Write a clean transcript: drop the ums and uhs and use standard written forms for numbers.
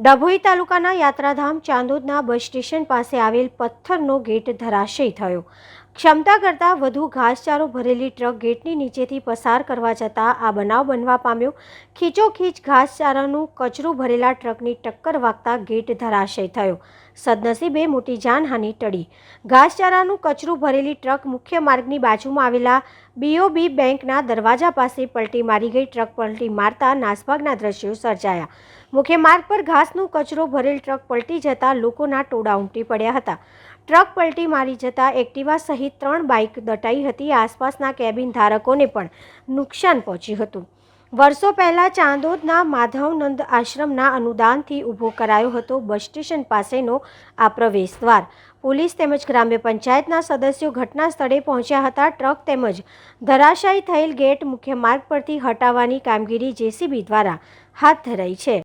ડભોઈ તાલુકાના યાત્રાધામ ચાંદોદના bus station પાસે આવેલ પથ્થરનો ગેટ ધરાશયી થયો. ક્ષમતા કરતાં વધુ ઘાસચારો ભરેલી ટ્રક ગેટની નીચેથી પસાર કરવા જતાં આ બનાવ બનવા પામ્યો. ખીચોખીચ ઘાસચારાનું કચરું ભરેલા ટ્રકની ટક્કર વાગતા ગેટ ધરાશયી થયો. સદનસીબે મોટી જાનહાનિ ટળી. ઘાસચારાનું કચરું ભરેલી ટ્રક મુખ્ય માર્ગની બાજુમાં આવેલા BOB બેંકના દરવાજા પાસે પલટી મારી ગઈ. ટ્રક પલટી મારતા નાસભાગના દ્રશ્યો સર્જાયા. મુખ્ય માર્ગ પર ઘાસનો કચરો ભરેલ ટ્રક પલટી જતા લોકોના ટોળા ઉમટી પડ્યા હતા. ટ્રક પલટી મારી જતા એક્ટિવા સહિત 3 બાઇક દટાઈ હતી. આસપાસના કેબિન ધારકોને પણ નુકસાન પહોંચ્યું હતું. વર્ષો પહેલા ચાંદોદના માધવનંદ આશ્રમના અનુદાનથી ઊભો કરાયો હતો બસ સ્ટેશન પાસેનો આ પ્રવેશ દ્વાર. પોલીસ તેમજ ગ્રામ્ય પંચાયતના સદસ્યો ઘટના સ્થળે પહોંચ્યા હતા. ટ્રક તેમજ ધરાશાયી થયેલ ગેટ મુખ્ય માર્ગ પરથી હટાવવાની કામગીરી JCB દ્વારા હાથ ધરાઈ છે.